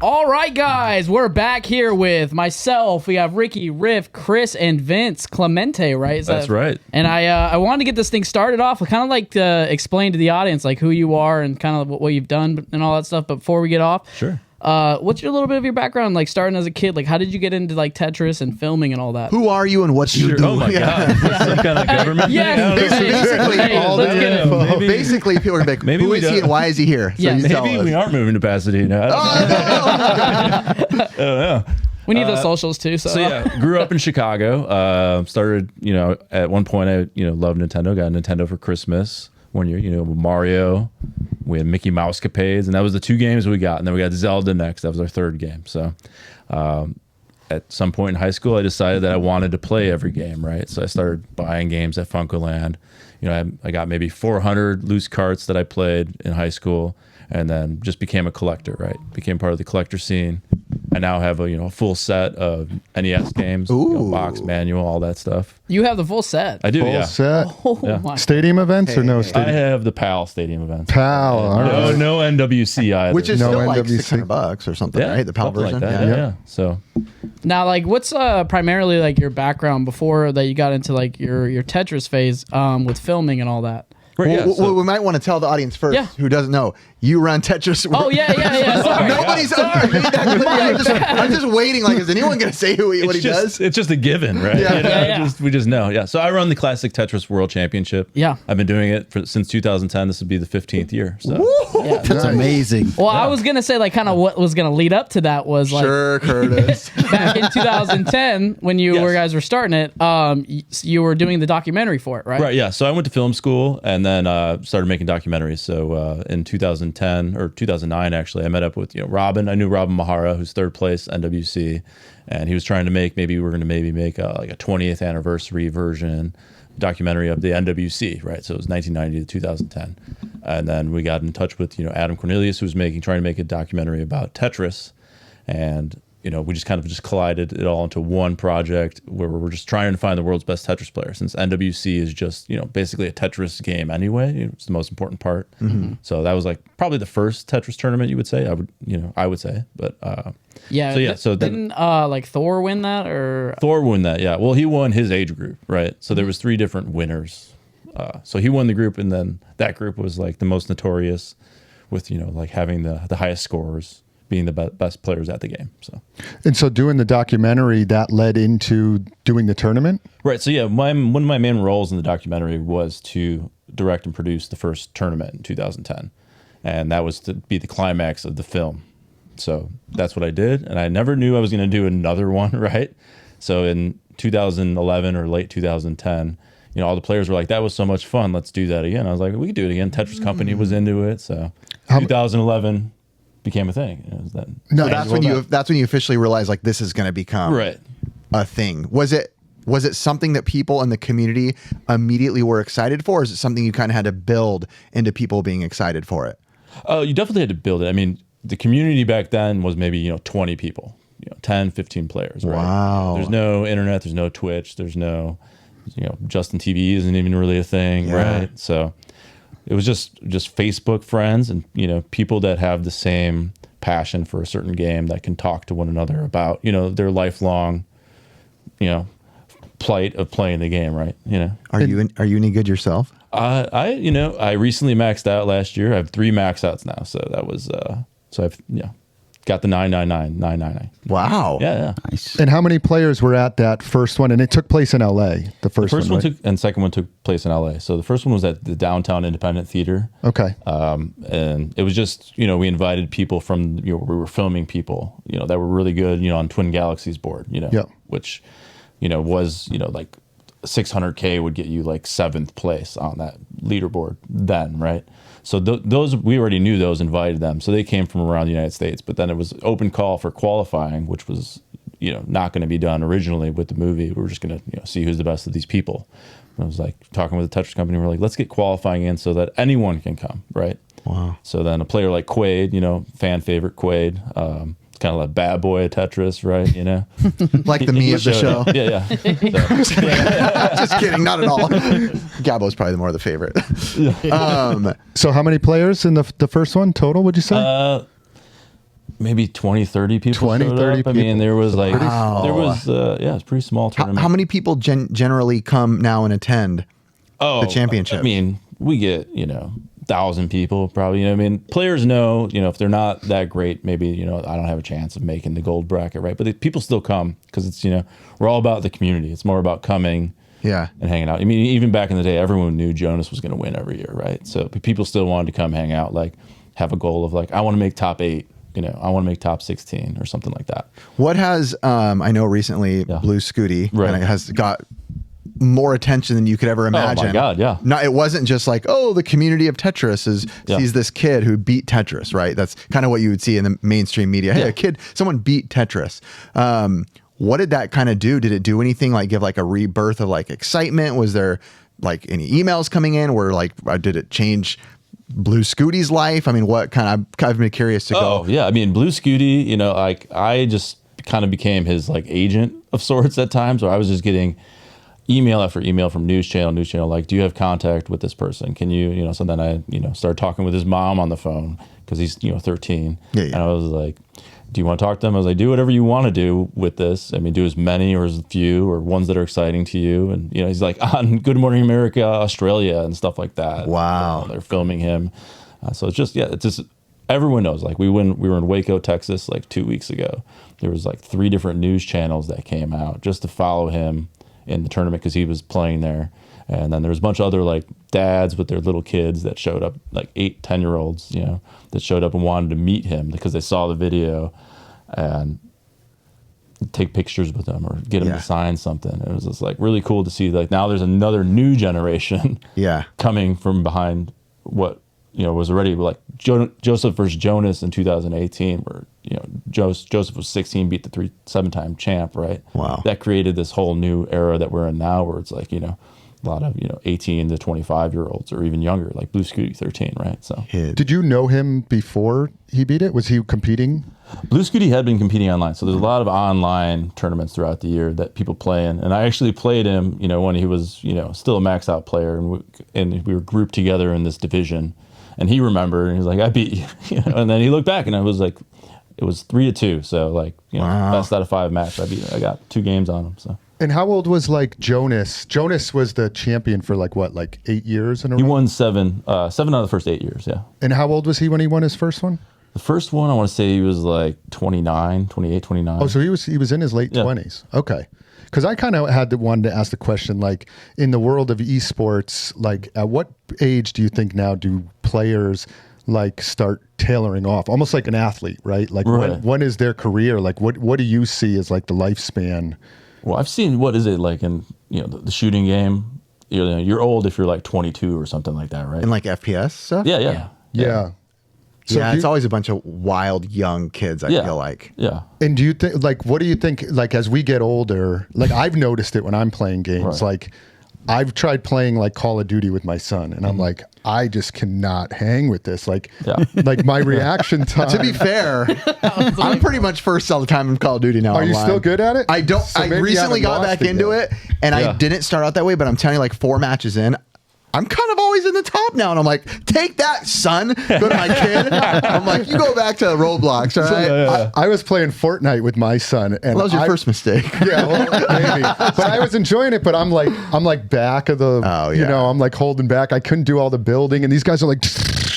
All right, guys, we're back here with myself. We have Ricky, Riff, Chris, and Vince. Clemente, right? That's right. And I wanted to get this thing started off. I kind of like to explain to the audience like who you are and kind of what you've done and all that stuff. But before we get off, Sure. What's your little bit of your background, like starting as a kid? Like, how did you get into like Tetris and filming and all that? Who are you and what do you do? Oh my God. Some kind of government Yeah. thing? Basically, people are like, Maybe who we is he don't- and why is he here? Yeah, you tell Maybe us. we aren't moving to Pasadena. I don't know. We need the socials too. So, So yeah, grew up in Chicago. Started, at one point I, loved Nintendo. Got a Nintendo for Christmas one year. Mario. We had Mickey Mouse capades, and that was the two games we got. And then we got Zelda next. That was our third game. So at some point in high school, I decided that I wanted to play every game, right? So I started buying games at Funkoland. I got maybe 400 loose carts that I played in high school, and then just became a collector, right? Became part of the collector scene. I now have a full set of NES games, box, manual, all that stuff. you have the full set. I do, Full yeah. set. Oh Yeah. my! Stadium events or no I stadium? have the PAL stadium events. PAL, all right. No NWC either. Which is No still like NWC. $600 or something, yeah, right? The PAL something version. like that. Yeah. So Now, like, what's primarily like your background before that you got into like your Tetris phase with filming and all that? right, yeah, Well, so- we might want to tell the audience first Yeah. who doesn't know. You run Tetris. Oh yeah. Sorry. Nobody's I'm just waiting. Like, is anyone going to say what he does? It's just a given, right? Yeah. Yeah. We just know. Yeah. So I run the Classic Tetris World Championship. Yeah. I've been doing it since 2010. This would be the 15th year. So Yeah. That's amazing. Well, I was gonna say like kind of what was gonna lead up to that was like Sure, Curtis. back in 2010 when you Yes. guys were starting it. You were doing the documentary for it, right? right. Yeah. So I went to film school and then started making documentaries. So in 2010 or 2009, actually, I met up with Robin. I knew Robin Mahara, who's third place NWC, and he was trying to make make a 20th anniversary version documentary of the NWC, right? So it was 1990 to 2010, and then we got in touch with Adam Cornelius, who was trying to make a documentary about Tetris, and we just kind of collided it all into one project where we're just trying to find the world's best Tetris player, since NWC is just basically a Tetris game anyway. It's the most important part. Mm-hmm. So that was like probably the first Tetris tournament, you would say. I would say, but Yeah. So yeah, so then- didn't like Thor win that or? Thor won that. Yeah, well, he won his age group, right? So there was 3 different winners. So he won the group, and then that group was like the most notorious, with like having the highest scores, being the best players at the game. And so doing the documentary, that led into doing the tournament? Right. So yeah, one of my main roles in the documentary was to direct and produce the first tournament in 2010, and that was to be the climax of the film. So that's what I did, and I never knew I was going to do another one. Right. So in 2011 or late 2010, all the players were like, "That was so much fun. Let's do that again." I was like, "We could do it again." Tetris Company was into it, so 2011 became a thing. No, So that's when you officially realized like this is going to become Right. a thing. Was it something that people in the community immediately were excited for, or is it something you kind of had to build into people being excited for it? Oh, you definitely had to build it. I mean, the community back then was maybe 20 people, 10, 15 players. Right? Wow. There's no internet. There's no Twitch. There's no, Justin TV isn't even really a thing, Yeah. right? So it was just Facebook friends and people that have the same passion for a certain game that can talk to one another about their lifelong plight of playing the game, right? Are you any good yourself? I recently maxed out last year. I have 3 max outs now, so that was so I've got the 999. Wow. Yeah. Nice. And how many players were at that first one? And it took place in LA, the first, First one, one right? and second one took place in LA. So the first one was at the Downtown Independent Theater. Okay. And it was just, we invited people from, we were filming people, that were really good, on Twin Galaxies board, Yeah. which, was, like 600K would get you like 7th place on that leaderboard then, right? So those, we already knew those, invited them. So they came from around the United States, but then it was open call for qualifying, which was, not going to be done originally with the movie. We were just going to, see who's the best of these people. And I was like talking with the Tetris company. We're like, let's get qualifying in so that anyone can come, right? Wow. So then a player like Quaid, fan favorite Quaid, kind of like bad boy of Tetris, right? Like the me of the show. Yeah. Just kidding, not at all. Gabo's probably more the favorite. So how many players in the first one total, would you say? maybe 20, 30 people 20, showed 30 up. I mean, people. there was like, Wow. there was, yeah, it's a pretty small tournament. How many people generally come now and attend the championship? I mean, we get, 1,000 people probably. I mean, players know, if they're not that great, maybe, I don't have a chance of making the gold bracket, right? But people still come because it's, we're all about the community. It's more about coming and hanging out. I mean, even back in the day, everyone knew Jonas was going to win every year, right? So people still wanted to come hang out, like have a goal of like, I want to make top 8. I want to make top 16 or something like that. What has, I know recently Blue Scooty Right. and it has got more attention than you could ever imagine. Oh my God, yeah. No, it wasn't just like, oh, the community of Tetris sees this kid who beat Tetris, right? That's kind of what you would see in the mainstream media. Hey, someone beat Tetris. What did that kind of do? Did it do anything like give like a rebirth of like excitement? Was there like any emails coming in where like, did it change Blue Scooty's life? I mean, what I've been curious to go. Oh yeah. I mean, Blue Scooty, like I just kind of became his like agent of sorts at times, where I was just getting email after email from news channel, like, do you have contact with this person? Can you, so then I, started talking with his mom on the phone because he's, 13. Yeah. And I was like, do you want to talk to them? I was like, do whatever you want to do with this. I mean, do as many or as few or ones that are exciting to you. And, he's like on Good Morning America, Australia and stuff like that. Wow. They're filming him. So it's just, everyone knows, like we were in Waco, Texas, like 2 weeks ago. There was like 3 different news channels that came out just to follow him in the tournament because he was playing there. And then there was a bunch of other like dads with their little kids that showed up, like 8, 10-year-olds, that showed up and wanted to meet him because they saw the video and take pictures with him or get him to sign something. It was just like really cool to see, like now there's another new generation coming from behind what, was already like Joseph versus Jonas in 2018 where, Joseph was 16, beat the 7-time champ, right? Wow. That created this whole new era that we're in now where it's like, a lot of, 18 to 25-year-olds or even younger, like Blue Scooty 13, right? So Did you know him before he beat it? Was he competing? Blue Scooty had been competing online. So there's a lot of online tournaments throughout the year that people play in. And I actually played him, when he was, still a max out player. And we were grouped together in this division. And he remembered and he was like, I beat you. And then he looked back and I was like, it was 3-2. So like, best out of 5 match. I got 2 games on him. So. And how old was like Jonas? Jonas was the champion for like what, like 8 years in a row? He won 7 out of the first 8 years. Yeah. And how old was he when he won his first one? The first one, I want to say he was like 28, 29. Oh, so he was in his late 20s. Okay. Because I kind of wanted to ask the question, like in the world of esports, like at what age do you think now do players like start tailoring off? Almost like an athlete, right? Like when is their career? Like what do you see as like the lifespan? Well, I've seen, what is it like in, the shooting game? You're old if you're like 22 or something like that, right? And like FPS stuff? Yeah. So it's always a bunch of wild young kids, I feel like. Yeah. And do you think, like, what do you think, like, as we get older, like, I've noticed it when I'm playing games, like, I've tried playing, like, Call of Duty with my son, and I'm like, I just cannot hang with this. Like, like my reaction time. To be fair, I'm pretty much first all the time in Call of Duty now. Are you still good at it? I don't. So I recently got back into it, and I didn't start out that way, but I'm telling you, like 4 matches in, I'm kind of always in the top now, and I'm like, take that, son. Go to my kid. I'm like, you go back to Roblox, all right? I was playing Fortnite with my son, and that was your first mistake. Yeah, well, maybe. But I was enjoying it. But I'm like back of the, I'm like holding back. I couldn't do all the building, and these guys are like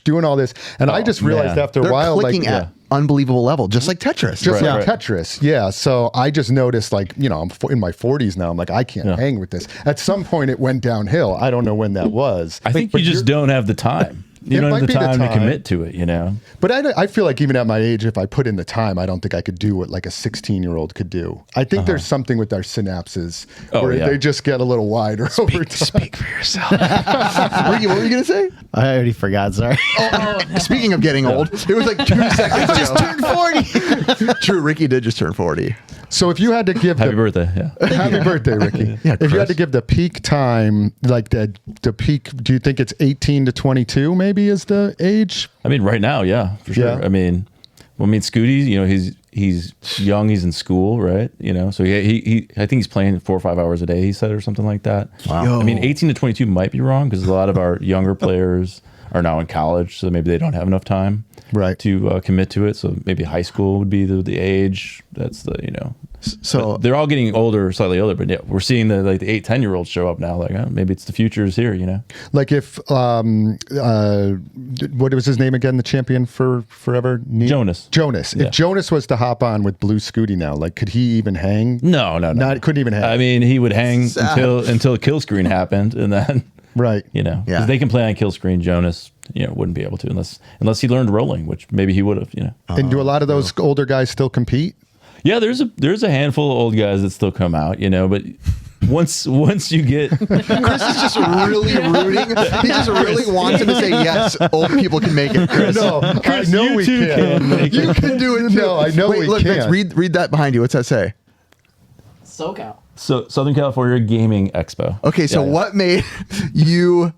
doing all this, and I just realized after a while, clicking like, at unbelievable level, just like Tetris. Just like Tetris, yeah. So I just noticed, like, I'm in my 40s now. I'm like, I can't hang with this. At some point, it went downhill. I don't know when that was. I think you just don't have the time. You don't have the time to commit to it, But I feel like even at my age, if I put in the time, I don't think I could do what like a 16-year-old could do. I think there's something with our synapses where they just get a little wider over time. Speak for yourself. Ricky, what were you going to say? I already forgot, sorry. Speaking of getting old, it was like 2 seconds ago. Just turned 40. True, Ricky did just turn 40. So if you had to give happy birthday, happy birthday, Ricky. If you had to give the peak time, like the peak, do you think it's 18 to 22 maybe is the age? I mean, right now, yeah, for sure. Yeah. I mean, Scooty, he's young, he's in school, right? So he I think he's playing 4 or 5 hours a day, he said, or something like that. Wow. I mean, 18 to 22 might be wrong because a lot of our younger players are now in college, so maybe they don't have enough time Right. to commit to it. So maybe high school would be the age. That's the, So but they're all getting older, slightly older, but yeah, we're seeing the 8-10-year-olds show up now. Like, maybe it's the future is here, Like if what was his name again? The champion for forever? Jonas. Jonas. Yeah. If Jonas was to hop on with Blue Scooty now, like could he even hang? No. Couldn't even hang. I mean, he would hang until kill screen happened, and then right. Yeah. because they can play on kill screen. Jonas, wouldn't be able to unless he learned rolling, which maybe he would have. And do a lot of those older guys still compete? Yeah, there's a handful of old guys that still come out, but once you get Chris is just really rooting. He just really wants him to say yes. Old people can make it, Chris. No, I know you we too can. make You it. can do it too. No, I know we look, can. Vince, read that behind you. What's that say? SoCal. So Southern California Gaming Expo. Okay, so Yeah. what made you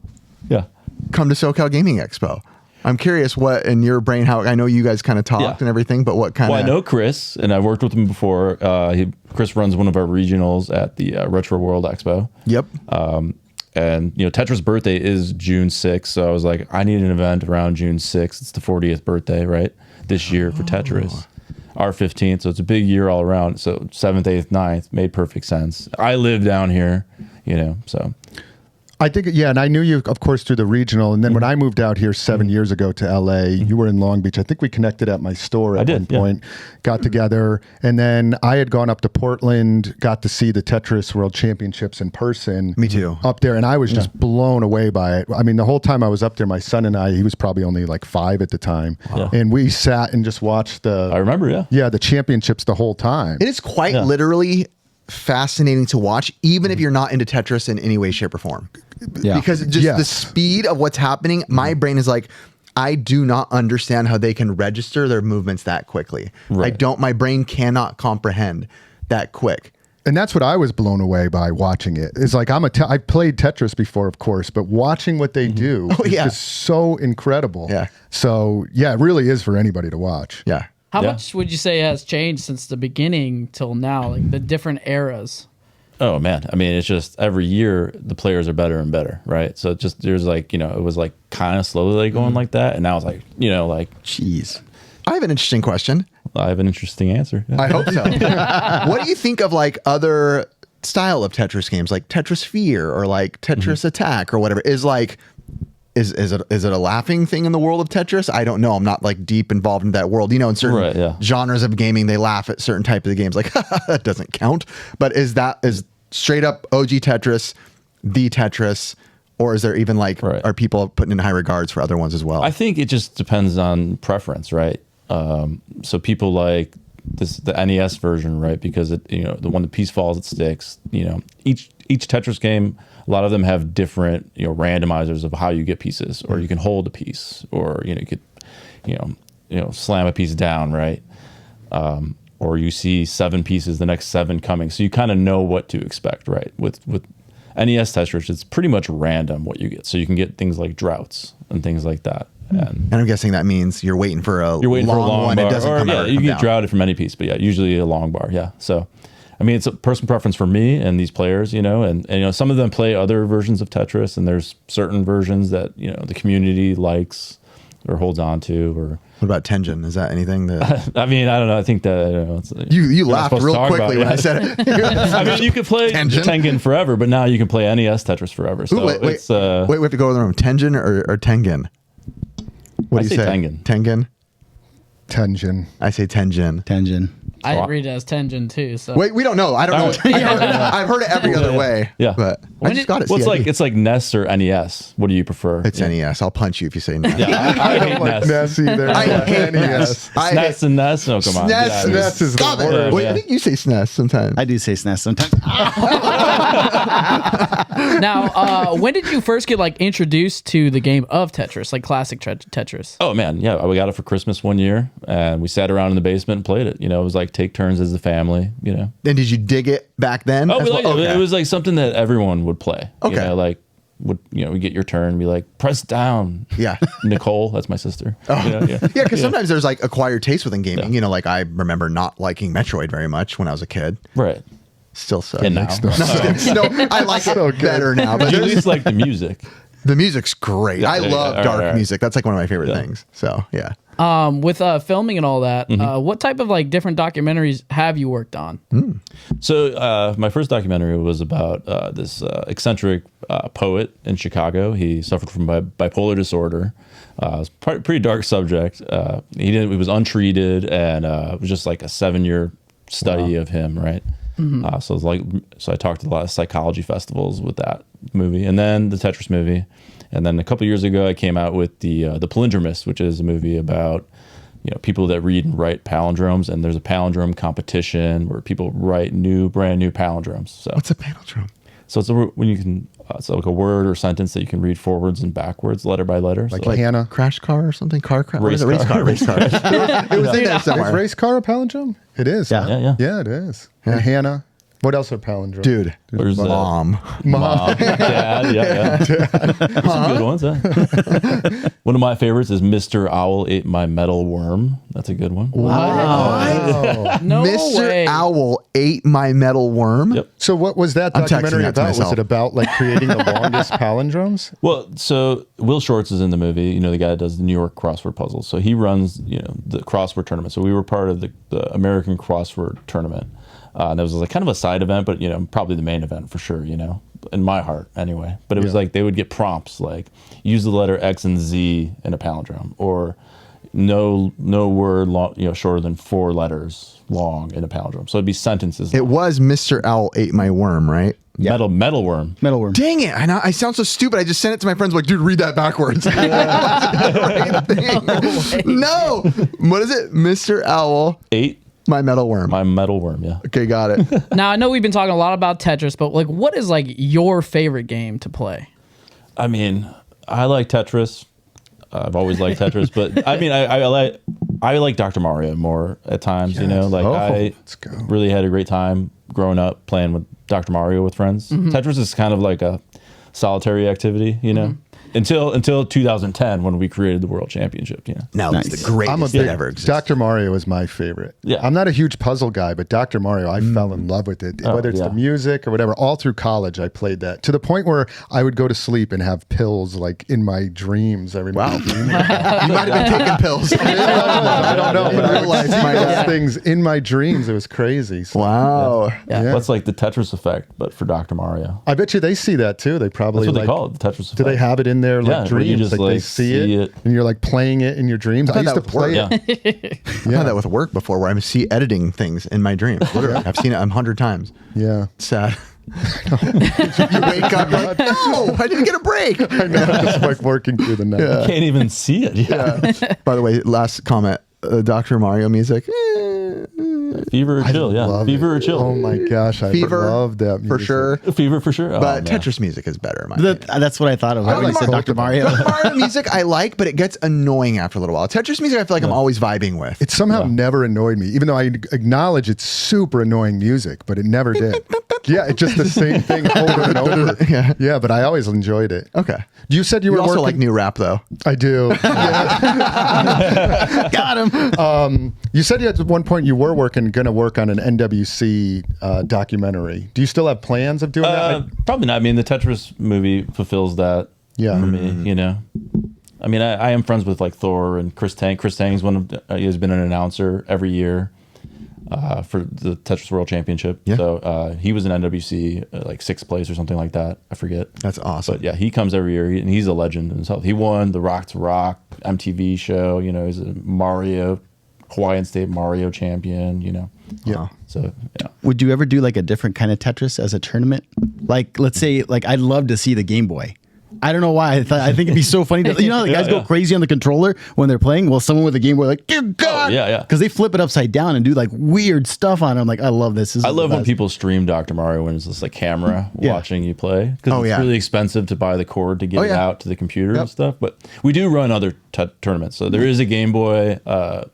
Yeah. come to SoCal Gaming Expo? I'm curious what in your brain, how I know you guys kind of talked Yeah. and everything, but what kind Well, of. I know Chris, and I've worked with him before. Chris runs one of our regionals at the Retro World Expo. Yep. And Tetris' birthday is June 6th, so I was like, I need an event around June 6th. It's the 40th birthday, right? This year for Tetris. Our 15th, so it's a big year all around. So 7th, 8th, 9th made perfect sense. I live down here, so. I think, yeah, and I knew you, of course, through the regional. And then when I moved out here 7 years ago to LA, you were in Long Beach. I think we connected at my store at one point, got together. And then I had gone up to Portland, got to see the Tetris World Championships in person. Me too. Up there. And I was just blown away by it. I mean, the whole time I was up there, my son and I, he was probably only like 5 at the time. Wow. And we sat and just watched I remember, the championships the whole time. It is quite literally fascinating to watch, even if you're not into Tetris in any way, shape, or form. Yeah. Because just the speed of what's happening, my brain is like, I do not understand how they can register their movements that quickly. Right. My brain cannot comprehend that quick. And that's what I was blown away by watching it. It's like I've played Tetris before, of course, but watching what they do is just so incredible. Yeah. So yeah, it really is for anybody to watch. Yeah. How much would you say has changed since the beginning till now, like the different eras? Oh man, I mean, it's just every year the players are better and better, right? So there's like, it was like kind of slowly going like that, and now it's like, Jeez. I have an interesting question. I have an interesting answer. I hope so. What do you think of like other style of Tetris games, like Tetris Fear or like Tetris Attack or whatever? Is it a laughing thing in the world of Tetris? I don't know. I'm not like deep involved in that world. In certain genres of gaming, they laugh at certain types of games. Like that doesn't count. But is straight up OG Tetris the Tetris, or is there even like are people putting in high regards for other ones as well? I think it just depends on preference, right? So people like the NES version, right? Because when the piece falls, it sticks. Each Tetris game, a lot of them have different randomizers of how you get pieces, or you can hold a piece, or you could slam a piece down, right? Or you see 7 pieces, the next 7 coming, so you kind of know what to expect, right? With NES Tetris, it's pretty much random what you get, so you can get things like droughts and things like that. And I'm guessing that means you're waiting for a long one. bar. It doesn't come out. You get droughted from any piece, but usually a long bar. Yeah. So, I mean, it's a personal preference for me and these players, and some of them play other versions of Tetris, and there's certain versions that the community likes or holds on to. Or what about Tengen? Is that anything that? I mean, I don't know. I think that you laughed real quickly when I said it. I mean, you could play Tengen forever, but now you can play NES Tetris forever. So wait, we have to go in the room. Tengen or Tengen? What do you say? Tengen. Tengen. Tengen. I say Tengen. Tengen. I read it as Tengen too. So Wait, we don't know. I don't know. I've heard it every other way. Yeah, but I just got it. Well, it's like NES or NES. What do you prefer? It's NES. I'll punch you if you say NES. Yeah, I hate like NES. NES either. I hate NES. SNES and NES. No, come on. SNES. SNES is the Stop it. worst. Wait, I think you say SNES sometimes. I do say SNES sometimes. now, when did you first get like introduced to the game of Tetris, like classic Tetris? Oh man, yeah, we got it for Christmas one year, and we sat around in the basement and played it. It was like take turns as the family. And did you dig it back then? Oh, as well? Okay. It was like something that everyone would play. Okay. We get your turn and be like, press down. Yeah. Nicole, that's my sister. Yeah, because sometimes there's like acquired taste within gaming. Like I remember not liking Metroid very much when I was a kid. Right. Still so. And now. No, I like it better now. But You at least like the music. The music's great. Yeah, I love All dark right. music. That's like one of my favorite things. So yeah. With filming and all that, what type of like different documentaries have you worked on? So my first documentary was about this eccentric poet in Chicago. He suffered from bipolar disorder. It's pretty dark subject. He was untreated, and it was just like a 7-year study of him, right? So I talked to a lot of psychology festivals with that movie, and then the Tetris movie, and then a couple years ago I came out with the Palindromes, which is a movie about people that read and write palindromes, and there's a palindrome competition where people write brand new palindromes. So What's a palindrome? so it's it's like a word or sentence that you can read forwards and backwards, letter by letter. Like So Hannah. Crash car or something? Car crash? Race Race car. car. Race car. It was in there Is somewhere. race car a palindrome? It is. Yeah. huh? Yeah. It is. And Hannah. What else are palindromes? Dude. There's Mom. Mom, dad, yeah. There's some good ones. Huh? One of my favorites is Mr. Owl Ate My Metal Worm. That's a good one. Oh. No Mr. way. Owl ate my metal worm. Yep. So what was that I'm texting documentary that to about? Was myself. it about like creating the longest palindromes? Well, so Will Shortz is in the movie. The guy that does the New York crossword puzzles. So he runs, the crossword tournament. So we were part of the American crossword tournament. And that was like kind of a side event, but probably the main event for sure. In my heart anyway. But it was like they would get prompts like use the letter X and Z in a palindrome, or no word long, shorter than 4 letters long in a palindrome. So it'd be sentences. It was Mr. Owl ate my worm, right? Metal worm. Metal worm. Dang it. I sound so stupid. I just sent it to my friends like, dude, read that backwards. No. What is it? Mr. Owl, Ate my metal worm. my metal worm. Yeah. Okay, got it. Now I know we've been talking a lot about Tetris, but like, what is like your favorite game to play? I mean, I like Tetris. I've always liked Tetris, but I mean, I like Dr. Mario more at times. I let's go. really had a great time growing up playing with Dr. Mario with friends. Tetris is kind of like a solitary activity, until 2010 when we created the World Championship. Now it's the I'm a greatest big, that ever exists. Dr. Mario is my favorite. Yeah. I'm not a huge puzzle guy, but Dr. Mario, I fell in love with it. Whether it's yeah. the music or whatever, all through college, I played that to the point where I would go to sleep and have pills like in my dreams every night. You might have been taking pills. I don't know, but I would life, see my those God. things in my dreams. It was crazy. So, Wow. Yeah. That's like the Tetris effect, but for Dr. Mario. I bet you they see that too. They probably That's what like, they call it, the Tetris effect. do they have it in their Yeah, like where you dreams? just, Like they like, see see it, it. and you're like playing it in your dreams. I done used that to with work. play Yeah. I've had that with work before where I see editing things in my dreams. Literally. I've seen it 100 times. Yeah. Sad. You wake up you're like, no, I didn't get a break. I know, just like working through the night. You can't even see it. Yeah. By the way, last comment. Dr. Mario music. Fever or chill. Yeah. Love Fever it. or chill. Oh my gosh, I Fever, love that music. for sure. Fever for sure. But Oh, man. Tetris music is better, in my opinion. That's what I thought of when you said Dr. Mario. Dr. Mario music I like, but it gets annoying after a little while. Tetris music I feel like I'm always vibing with. It somehow never annoyed me, even though I acknowledge it's super annoying music, but it never did. Yeah, it's just the same thing over and over. Yeah, but I always enjoyed it. Okay. You said you You were also working. like new rap though. I do. Got him. You said at one point you were going to work on an NWC documentary. Do you still have plans of doing that? Probably not. I mean, the Tetris movie fulfills that Yeah. for me, I mean, I am friends with like Thor and Chris Tang. Chris Tang's he has been an announcer every year for the Tetris World Championship. Yeah. So he was in NWC, like 6th place or something like that. I forget. That's awesome. But yeah, he comes every year, and he's a legend himself. He won the Rock to Rock MTV show. He's a Hawaiian State Mario champion. Yeah. So yeah. Would you ever do like a different kind of Tetris as a tournament? Like, let's say, like I'd love to see the Game Boy. I don't know why. I think it'd be so funny. To, how the guys go crazy on the controller when they're playing? Well, someone with a Game Boy, like, dear God. Yeah. Because they flip it upside down and do like weird stuff on it. I'm like, I love this. I love when people stream Dr. Mario when it's just like camera watching you play. Because it's really expensive to buy the cord to get it out to the computer and stuff. But we do run other tournaments. So there is a Game Boy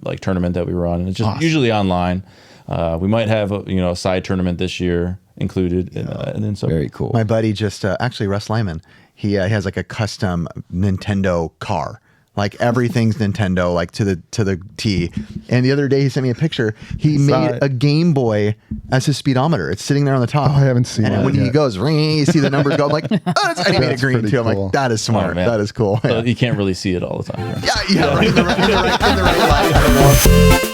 like tournament that we run. And it's just usually online. We might have a side tournament this year included. And then so Very cool. My buddy just actually Russ Lyman. He has like a custom Nintendo car, Like everything's Nintendo, like to the T. And the other day he sent me a picture. He made a Game Boy as his speedometer. It's sitting there on the top. Oh, I haven't seen it. And when he goes ring, you see the numbers go. I'm like, and he made it green too. I'm like, that is smart. That is cool. But you can't really see it all the time. Right? Yeah, right. In the right light.